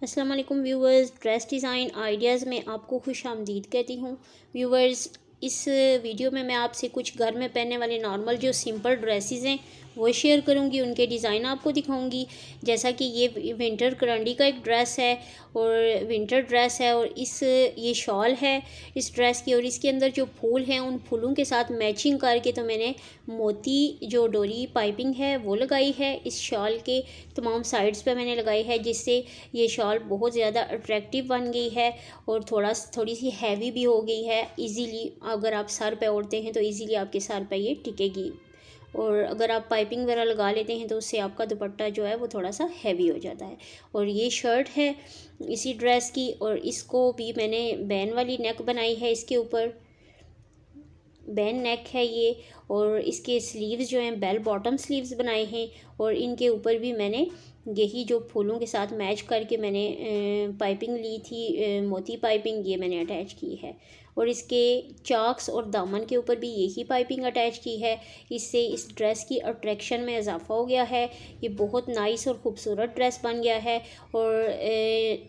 अस्सलाम वालेकुम viewers, dress design ideas में आपको खुश आमदीद कहती हूँ। व्यूवर्स, इस वीडियो में मैं आपसे कुछ घर में पहनने वाले नॉर्मल जो सिंपल ड्रेसेस हैं वो शेयर करूँगी, उनके डिज़ाइन आपको दिखाऊँगी। जैसा कि ये विंटर करांडी का एक ड्रेस है और विंटर ड्रेस है, और ये शॉल है इस ड्रेस की, और इसके अंदर जो फूल हैं उन फूलों के साथ मैचिंग करके तो मैंने मोती जो डोरी पाइपिंग है वो लगाई है। इस शॉल के तमाम साइड्स पे मैंने लगाई है, जिससे ये शॉल बहुत ज़्यादा अट्रैक्टिव बन गई है और थोड़ी सी हैवी भी हो गई है। इजीली अगर आप सर पे ओढ़ते हैं तो इजीली आपके सर पे ये टिकेगी, और अगर आप पाइपिंग वगैरह लगा लेते हैं तो उससे आपका दुपट्टा जो है वो थोड़ा सा हैवी हो जाता है। और ये शर्ट है इसी ड्रेस की, और इसको भी मैंने बैन वाली नेक बनाई है, इसके ऊपर बैन नेक है ये, और इसके स्लीव्स जो हैं बेल बॉटम स्लीव्स बनाए हैं, और इनके ऊपर भी मैंने यही जो फूलों के साथ मैच करके मैंने पाइपिंग ली थी, मोती पाइपिंग, ये मैंने अटैच की है। और इसके चाक्स और दामन के ऊपर भी यही पाइपिंग अटैच की है। इससे इस ड्रेस की अट्रैक्शन में इजाफा हो गया है। ये बहुत नाइस और ख़ूबसूरत ड्रेस बन गया है, और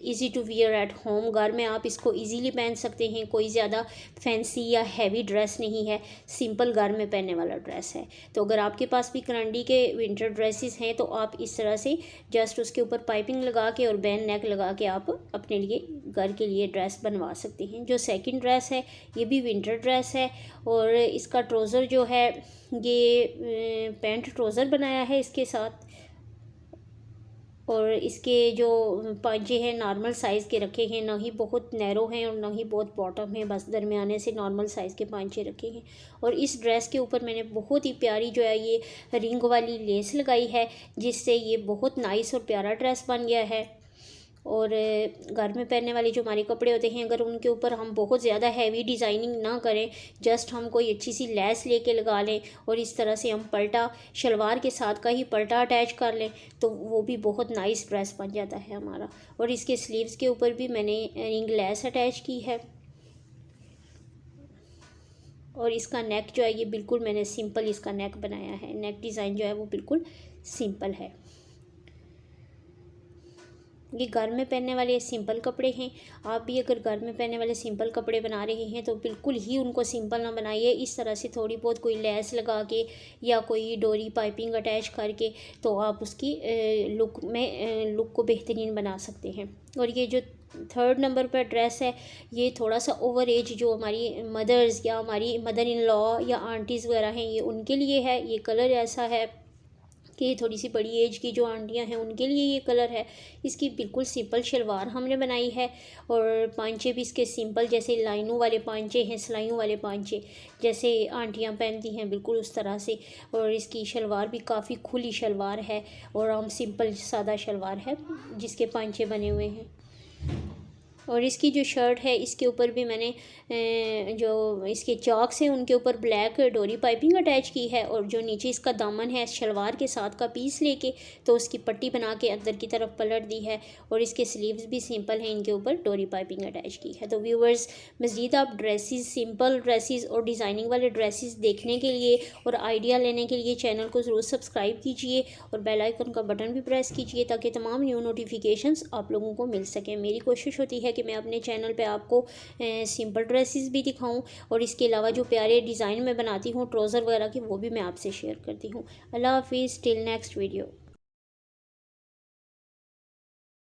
easy to wear at home, घर में आप इसको इजीली पहन सकते हैं। कोई ज़्यादा फैंसी या हैवी ड्रेस नहीं है, सिंपल घर में पहनने वाला ड्रेस है। तो अगर आपके पास भी करांडी के विंटर ड्रेसेस हैं तो आप इस तरह से जस्ट उसके ऊपर पाइपिंग लगा के और बैन नेक लगा के आप अपने लिए घर के लिए ड्रेस बनवा सकते हैं। जो सेकंड ड्रेस है ये भी विंटर ड्रेस है, और इसका ट्राउज़र जो है ये पैंट ट्राउज़र बनाया है इसके साथ, और इसके जो पांचे हैं नॉर्मल साइज़ के रखे हैं, ना ही बहुत नैरो हैं और ना ही बहुत बॉटम है, बस दरमियाने से नॉर्मल साइज़ के पांचे रखे हैं। और इस ड्रेस के ऊपर मैंने बहुत ही प्यारी जो है ये रिंग वाली लेस लगाई है, जिससे ये बहुत नाइस और प्यारा ड्रेस बन गया है। और घर में पहनने वाले जो हमारे कपड़े होते हैं, अगर उनके ऊपर हम बहुत ज़्यादा हैवी डिज़ाइनिंग ना करें, जस्ट हम कोई अच्छी सी लेस लेके लगा लें और इस तरह से हम पल्टा शलवार के साथ का ही पल्टा अटैच कर लें, तो वो भी बहुत नाइस ड्रेस बन जाता है हमारा। और इसके स्लीव्स के ऊपर भी मैंने रिंग लेस अटैच की है, और इसका नेक जो है ये बिल्कुल मैंने सिंपल इसका नेक बनाया है। नेक डिज़ाइन जो है वो बिल्कुल सिंपल है। ये घर में पहनने वाले सिंपल कपड़े हैं। आप भी अगर घर में पहनने वाले सिंपल कपड़े बना रहे हैं तो बिल्कुल ही उनको सिंपल ना बनाइए, इस तरह से थोड़ी बहुत कोई लेस लगा के या कोई डोरी पाइपिंग अटैच करके तो आप उसकी लुक को बेहतरीन बना सकते हैं। और ये जो थर्ड नंबर पर ड्रेस है ये थोड़ा सा ओवर एज जो हमारी मदर्स या हमारी मदर इन लॉ या आंटीज़ वगैरह हैं, ये उनके लिए है। ये कलर ऐसा है कि थोड़ी सी बड़ी एज की जो आंटियां हैं उनके लिए ये कलर है। इसकी बिल्कुल सिंपल शलवार हमने बनाई है, और पांचे भी इसके सिंपल, जैसे लाइनों वाले पांचे हैं, सिलाइयों वाले पांचे जैसे आंटियां पहनती हैं बिल्कुल उस तरह से। और इसकी शलवार भी काफ़ी खुली शलवार है, और आम सिंपल सादा शलवार है जिसके पांचे बने हुए हैं। और इसकी जो शर्ट है इसके ऊपर भी मैंने जो इसके चॉक्स हैं उनके ऊपर ब्लैक डोरी पाइपिंग अटैच की है, और जो नीचे इसका दामन है शलवार के साथ का पीस लेके तो उसकी पट्टी बना के अंदर की तरफ पलट दी है, और इसके स्लीव्स भी सिंपल हैं, इनके ऊपर डोरी पाइपिंग अटैच की है। तो व्यूवर्स, मज़ीद आप ड्रेसेस, सिंपल ड्रेसेस और डिज़ाइनिंग वाले ड्रेसेस देखने के लिए और आइडिया लेने के लिए चैनल को ज़रूर सब्सक्राइब कीजिए और बेल आइकन का बटन भी प्रेस कीजिए, ताकि तमाम न्यू नोटिफिकेशंस आप लोगों को मिल सकें। मेरी कोशिश होती है कि मैं अपने चैनल पे आपको सिंपल ड्रेसेस भी दिखाऊं, और इसके अलावा जो प्यारे डिज़ाइन में बनाती हूँ ट्राउज़र वगैरह के, वो भी मैं आपसे शेयर करती हूँ। अल्लाह हाफिज़, टिल नेक्स्ट वीडियो।